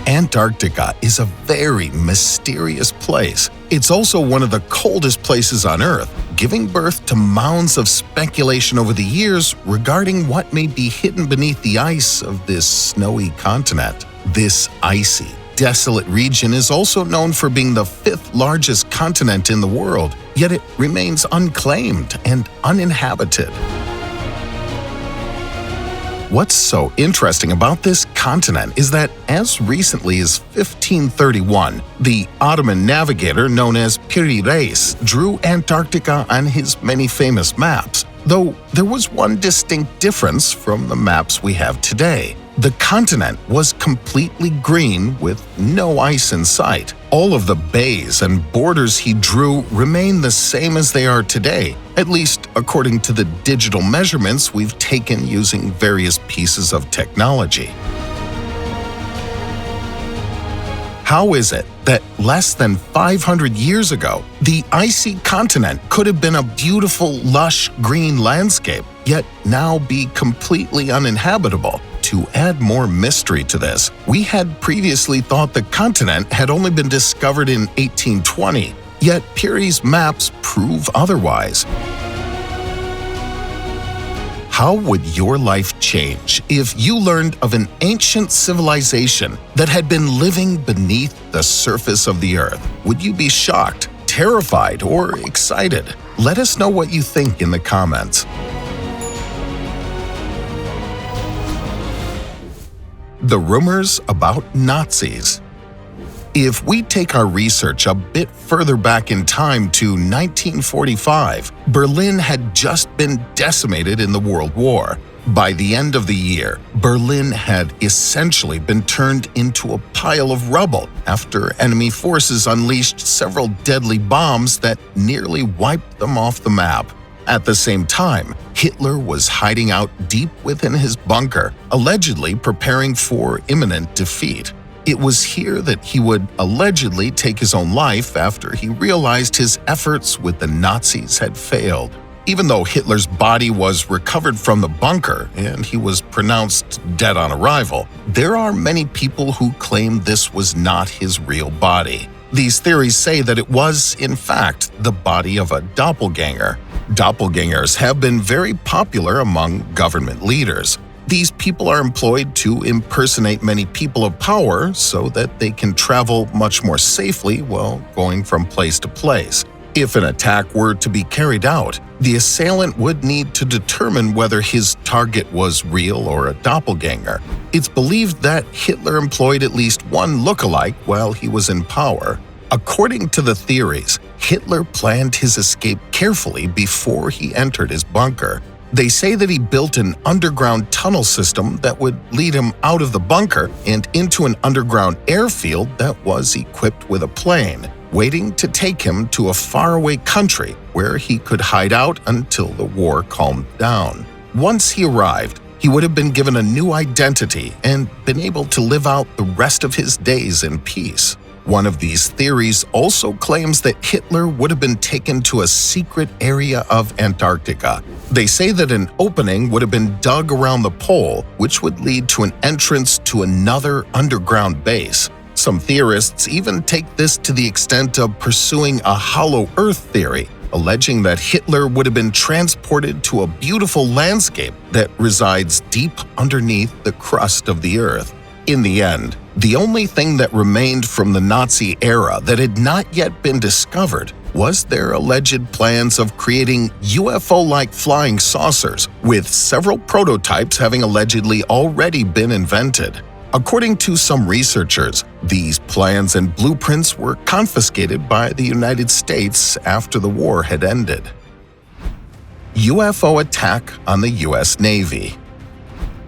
Antarctica is a very mysterious place. It's also one of the coldest places on Earth, giving birth to mounds of speculation over the years regarding what may be hidden beneath the ice of this snowy continent. This icy, desolate region is also known for being the fifth largest continent in the world, yet it remains unclaimed and uninhabited. What's so interesting about this continent is that as recently as 1531, the Ottoman navigator known as Piri Reis drew Antarctica on his many famous maps, though there was one distinct difference from the maps we have today. The continent was completely green with no ice in sight. All of the bays and borders he drew remain the same as they are today, at least according to the digital measurements we've taken using various pieces of technology. How is it that less than 500 years ago, the icy continent could have been a beautiful, lush green landscape, yet now be completely uninhabitable? To add more mystery to this, we had previously thought the continent had only been discovered in 1820, yet Piri's maps prove otherwise. How would your life change if you learned of an ancient civilization that had been living beneath the surface of the Earth? Would you be shocked, terrified, or excited? Let us know what you think in the comments. The rumors about Nazis. If we take our research a bit further back in time to 1945, Berlin had just been decimated in the World War. By the end of the year, Berlin had essentially been turned into a pile of rubble after enemy forces unleashed several deadly bombs that nearly wiped them off the map. At the same time, Hitler was hiding out deep within his bunker, allegedly preparing for imminent defeat. It was here that he would allegedly take his own life after he realized his efforts with the Nazis had failed. Even though Hitler's body was recovered from the bunker and he was pronounced dead on arrival, there are many people who claim this was not his real body. These theories say that it was, in fact, the body of a doppelganger. Doppelgangers have been very popular among government leaders. These people are employed to impersonate many people of power so that they can travel much more safely while going from place to place. If an attack were to be carried out, the assailant would need to determine whether his target was real or a doppelganger. It's believed that Hitler employed at least one lookalike while he was in power. According to the theories, Hitler planned his escape carefully before he entered his bunker. They say that he built an underground tunnel system that would lead him out of the bunker and into an underground airfield that was equipped with a plane, waiting to take him to a faraway country where he could hide out until the war calmed down. Once he arrived, he would have been given a new identity and been able to live out the rest of his days in peace. One of these theories also claims that Hitler would have been taken to a secret area of Antarctica. They say that an opening would have been dug around the pole, which would lead to an entrance to another underground base. Some theorists even take this to the extent of pursuing a hollow Earth theory, alleging that Hitler would have been transported to a beautiful landscape that resides deep underneath the crust of the Earth. In the end, the only thing that remained from the Nazi era that had not yet been discovered was their alleged plans of creating UFO-like flying saucers, with several prototypes having allegedly already been invented. According to some researchers, these plans and blueprints were confiscated by the United States after the war had ended. UFO attack on the U.S. Navy.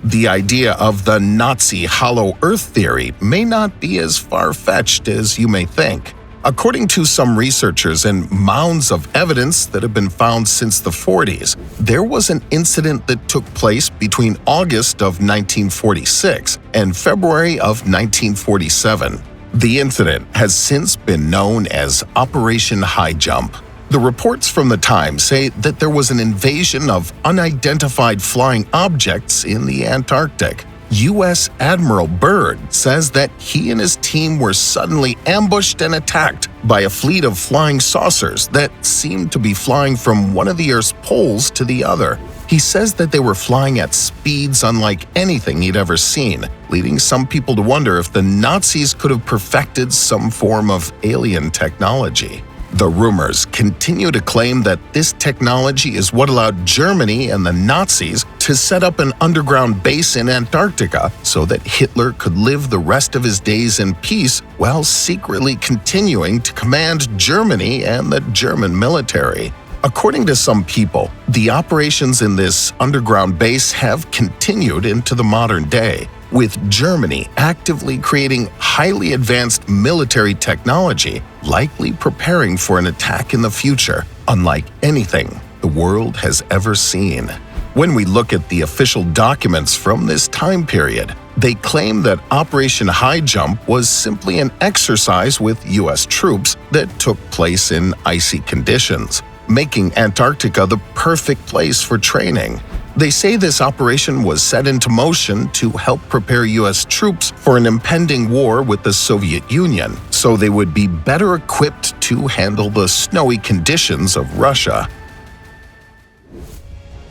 The idea of the Nazi hollow Earth theory may not be as far-fetched as you may think. According to some researchers and mounds of evidence that have been found since the 40s, there was an incident that took place between August of 1946 and February of 1947. The incident has since been known as Operation High Jump. The reports from the time say that there was an invasion of unidentified flying objects in the Antarctic. U.S. Admiral Byrd says that he and his team were suddenly ambushed and attacked by a fleet of flying saucers that seemed to be flying from one of the Earth's poles to the other. He says that they were flying at speeds unlike anything he'd ever seen, leading some people to wonder if the Nazis could have perfected some form of alien technology. The rumors continue to claim that this technology is what allowed Germany and the Nazis to set up an underground base in Antarctica so that Hitler could live the rest of his days in peace while secretly continuing to command Germany and the German military. According to some people, the operations in this underground base have continued into the modern day, with Germany actively creating highly advanced military technology, likely preparing for an attack in the future, unlike anything the world has ever seen. When we look at the official documents from this time period, they claim that Operation High Jump was simply an exercise with U.S. troops that took place in icy conditions, making Antarctica the perfect place for training. They say this operation was set into motion to help prepare U.S. troops for an impending war with the Soviet Union, so they would be better equipped to handle the snowy conditions of Russia.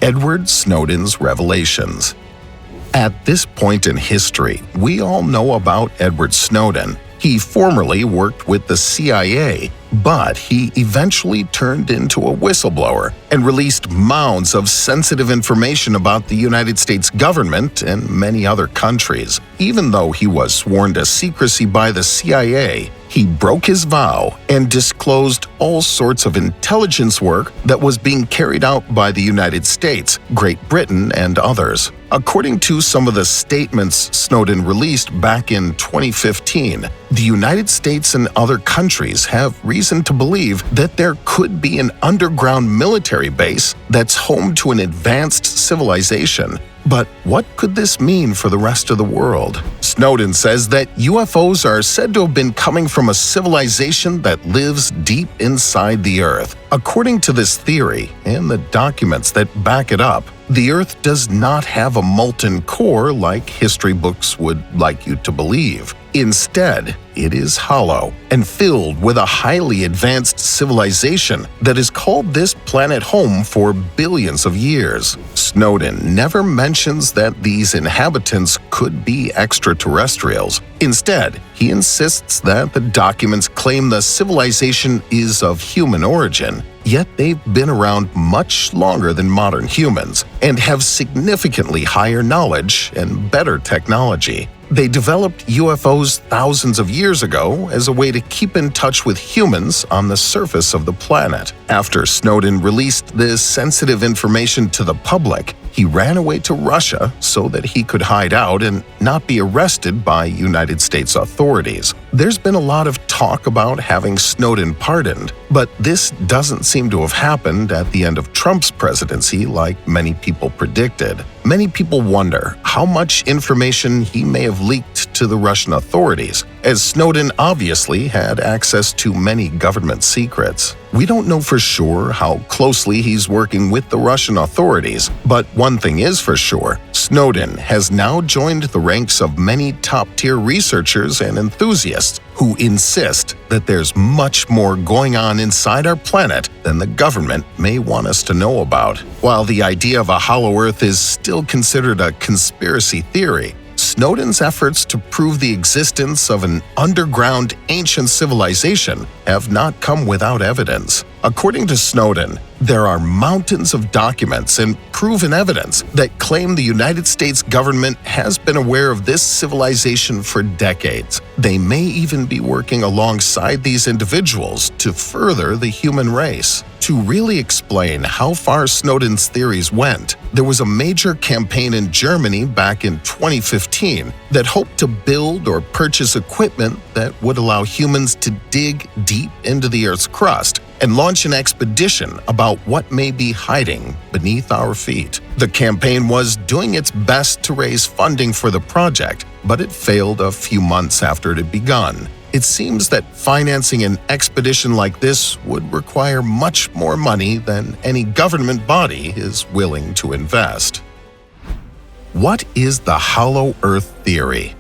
Edward Snowden's revelations. At this point in history, we all know about Edward Snowden. He formerly worked with the CIA, but he eventually turned into a whistleblower and released mounds of sensitive information about the United States government and many other countries. Even though he was sworn to secrecy by the CIA, he broke his vow and disclosed all sorts of intelligence work that was being carried out by the United States, Great Britain, and others. According to some of the statements Snowden released back in 2015, the United States and other countries have reason to believe that there could be an underground military base that's home to an advanced civilization. But what could this mean for the rest of the world? Snowden says that UFOs are said to have been coming from a civilization that lives deep inside the Earth. According to this theory, and the documents that back it up, the Earth does not have a molten core like history books would like you to believe. Instead, it is hollow and filled with a highly advanced civilization that has called this planet home for billions of years. Snowden never mentions that these inhabitants could be extraterrestrials. Instead, he insists that the documents claim the civilization is of human origin, yet they've been around much longer than modern humans and have significantly higher knowledge and better technology. They developed UFOs thousands of years ago as a way to keep in touch with humans on the surface of the planet. After Snowden released this sensitive information to the public, he ran away to Russia so that he could hide out and not be arrested by United States authorities. There's been a lot of talk about having Snowden pardoned, but this doesn't seem to have happened at the end of Trump's presidency like many people predicted. Many people wonder how much information he may have leaked to the Russian authorities, as Snowden obviously had access to many government secrets. We don't know for sure how closely he's working with the Russian authorities, but one thing is for sure, Snowden has now joined the ranks of many top-tier researchers and enthusiasts who insist that there's much more going on inside our planet than the government may want us to know about. While the idea of a hollow Earth is still considered a conspiracy theory, Snowden's efforts to prove the existence of an underground ancient civilization have not come without evidence. According to Snowden, there are mountains of documents and proven evidence that claim the United States government has been aware of this civilization for decades. They may even be working alongside these individuals to further the human race. To really explain how far Snowden's theories went, there was a major campaign in Germany back in 2015 that hoped to build or purchase equipment that would allow humans to dig deep into the Earth's crust and launch an expedition about what may be hiding beneath our feet. The campaign was doing its best to raise funding for the project, but it failed a few months after it had begun. It seems that financing an expedition like this would require much more money than any government body is willing to invest. What is the hollow Earth theory?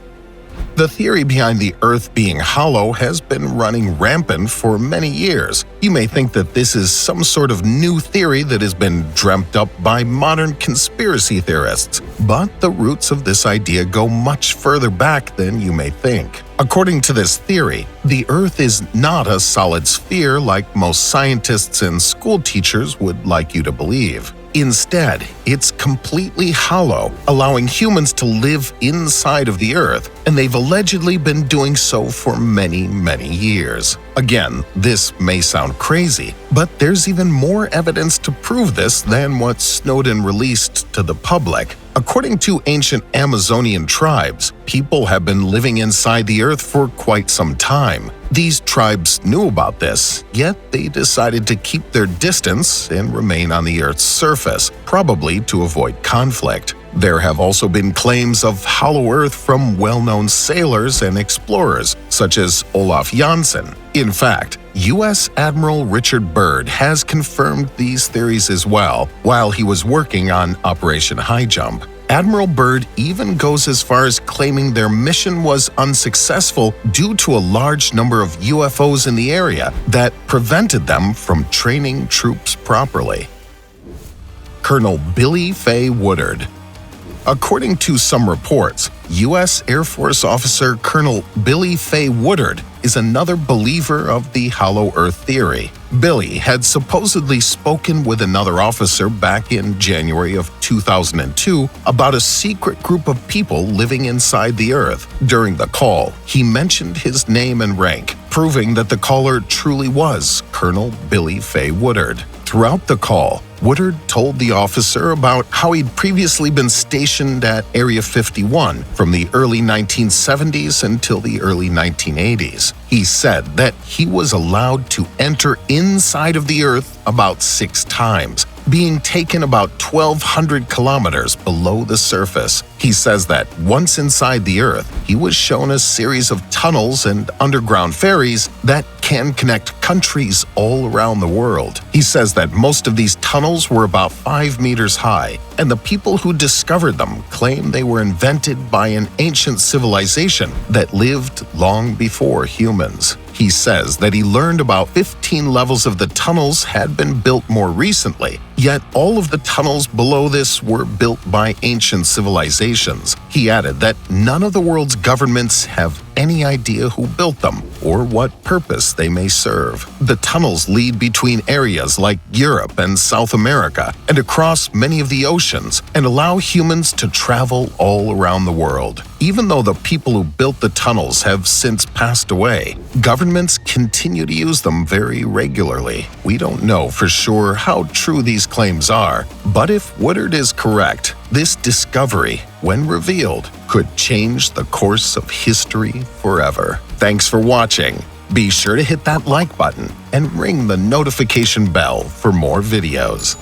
The theory behind the Earth being hollow has been running rampant for many years. You may think that this is some sort of new theory that has been dreamt up by modern conspiracy theorists, but the roots of this idea go much further back than you may think. According to this theory, the Earth is not a solid sphere like most scientists and school teachers would like you to believe. Instead, it's completely hollow, allowing humans to live inside of the Earth, and they've allegedly been doing so for many, many years. Again, this may sound crazy, but there's even more evidence to prove this than what Snowden released to the public. According to ancient Amazonian tribes, people have been living inside the Earth for quite some time. These tribes knew about this, yet they decided to keep their distance and remain on the Earth's surface, probably to avoid conflict. There have also been claims of hollow Earth from well-known sailors and explorers, such as Olaf Janssen. In fact, U.S. Admiral Richard Byrd has confirmed these theories as well while he was working on Operation High Jump. Admiral Byrd even goes as far as claiming their mission was unsuccessful due to a large number of UFOs in the area that prevented them from training troops properly. Colonel Billy Fay Woodward. According to some reports, U.S. Air Force officer Colonel Billy Fay Woodward is another believer of the hollow Earth theory. Billy had supposedly spoken with another officer back in January of 2002 about a secret group of people living inside the Earth. During the call, he mentioned his name and rank, proving that the caller truly was Colonel Billy Fay Woodward. Throughout the call, Woodward told the officer about how he'd previously been stationed at Area 51 from the early 1970s until the early 1980s. He said that he was allowed to enter inside of the Earth about 6 times, being taken about 1,200 kilometers below the surface. He says that once inside the Earth, he was shown a series of tunnels and underground ferries that can connect countries all around the world. He says that most of these tunnels were about 5 meters high, and the people who discovered them claim they were invented by an ancient civilization that lived long before humans. He says that he learned about 15 levels of the tunnels had been built more recently, yet all of the tunnels below this were built by ancient civilizations. He added that none of the world's governments have any idea who built them or what purpose they may serve. The tunnels lead between areas like Europe and South America and across many of the oceans and allow humans to travel all around the world. Even though the people who built the tunnels have since passed away, governments continue to use them very regularly. We don't know for sure how true these claims are, but if Woodward is correct, this discovery, when revealed, could change the course of history forever. Thanks for watching. Be sure to hit that like button and ring the notification bell for more videos.